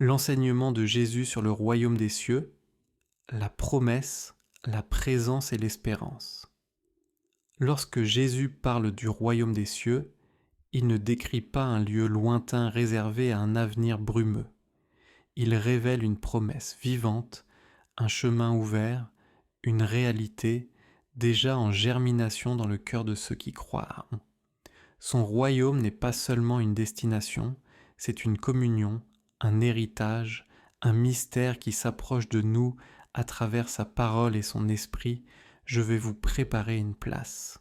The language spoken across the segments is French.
L'enseignement de Jésus sur le royaume des cieux, la promesse, la présence et l'espérance. Lorsque Jésus parle du royaume des cieux, il ne décrit pas un lieu lointain réservé à un avenir brumeux. Il révèle une promesse vivante, un chemin ouvert, une réalité déjà en germination dans le cœur de ceux qui croient. Son royaume n'est pas seulement une destination, c'est une communion, un héritage, un mystère qui s'approche de nous à travers sa parole et son esprit. Je vais vous préparer une place.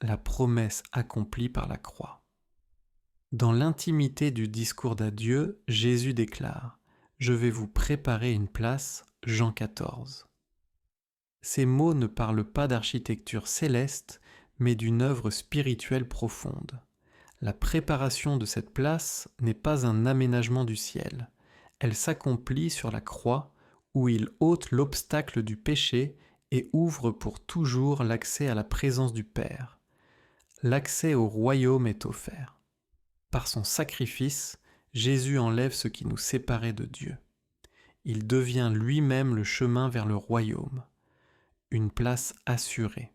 La promesse accomplie par la croix. Dans l'intimité du discours d'adieu, Jésus déclare « Je vais vous préparer une place » Jean 14. Ces mots ne parlent pas d'architecture céleste, mais d'une œuvre spirituelle profonde. La préparation de cette place n'est pas un aménagement du ciel. Elle s'accomplit sur la croix où il ôte l'obstacle du péché et ouvre pour toujours l'accès à la présence du Père. L'accès au royaume est offert. Par son sacrifice, Jésus enlève ce qui nous séparait de Dieu. Il devient lui-même le chemin vers le royaume, une place assurée.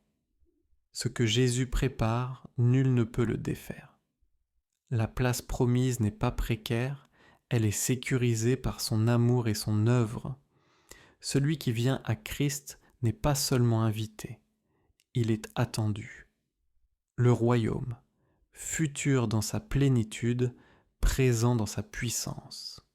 Ce que Jésus prépare, nul ne peut le défaire. La place promise n'est pas précaire, elle est sécurisée par son amour et son œuvre. Celui qui vient à Christ n'est pas seulement invité, il est attendu. Le royaume, futur dans sa plénitude, présent dans sa puissance.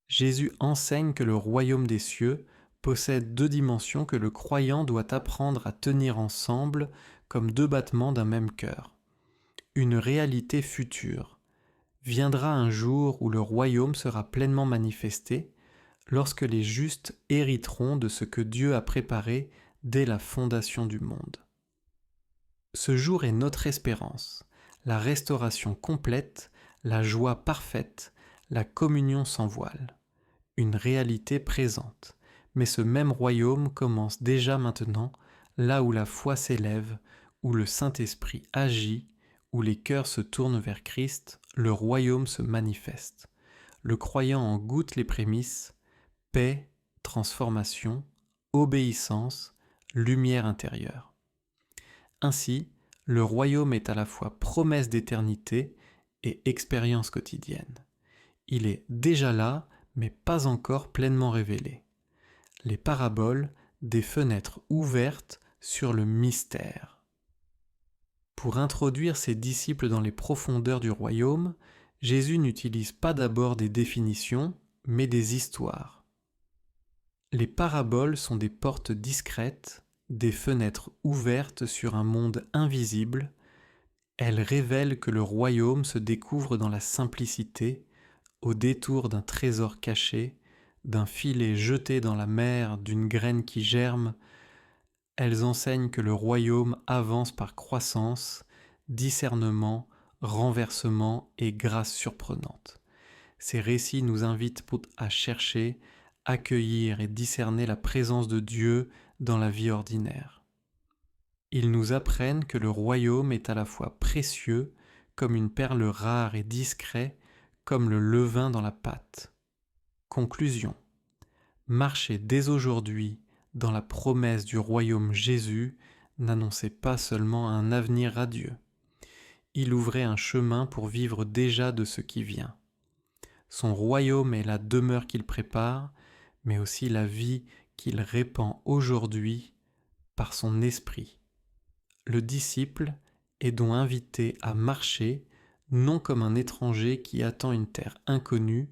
Jésus enseigne que le royaume des cieux possède deux dimensions que le croyant doit apprendre à tenir ensemble comme deux battements d'un même cœur. Une réalité future. Viendra un jour où le royaume sera pleinement manifesté, lorsque les justes hériteront de ce que Dieu a préparé dès la fondation du monde. Ce jour est notre espérance, la restauration complète, la joie parfaite, la communion sans voile. Une réalité présente, mais ce même royaume commence déjà maintenant, là où la foi s'élève, où le Saint-Esprit agit, où les cœurs se tournent vers Christ, le royaume se manifeste. Le croyant en goûte les prémices, paix, transformation, obéissance, lumière intérieure. Ainsi, le royaume est à la fois promesse d'éternité et expérience quotidienne. Il est déjà là, mais pas encore pleinement révélé. Les paraboles, des fenêtres ouvertes sur le mystère. Pour introduire ses disciples dans les profondeurs du royaume, Jésus n'utilise pas d'abord des définitions, mais des histoires. Les paraboles sont des portes discrètes, des fenêtres ouvertes sur un monde invisible. Elles révèlent que le royaume se découvre dans la simplicité, au détour d'un trésor caché, d'un filet jeté dans la mer, d'une graine qui germe. Elles enseignent que le royaume avance par croissance, discernement, renversement et grâce surprenante. Ces récits nous invitent à chercher, accueillir et discerner la présence de Dieu dans la vie ordinaire. Ils nous apprennent que le royaume est à la fois précieux, comme une perle rare et discret, comme le levain dans la pâte. Conclusion. Marcher dès aujourd'hui dans la promesse du royaume Jésus n'annonçait pas seulement un avenir radieux. Il ouvrait un chemin pour vivre déjà de ce qui vient. Son royaume est la demeure qu'il prépare, mais aussi la vie qu'il répand aujourd'hui par son esprit. Le disciple est donc invité à marcher, non comme un étranger qui attend une terre inconnue,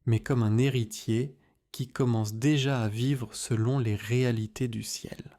mais comme un héritier qui commence déjà à vivre selon les réalités du ciel.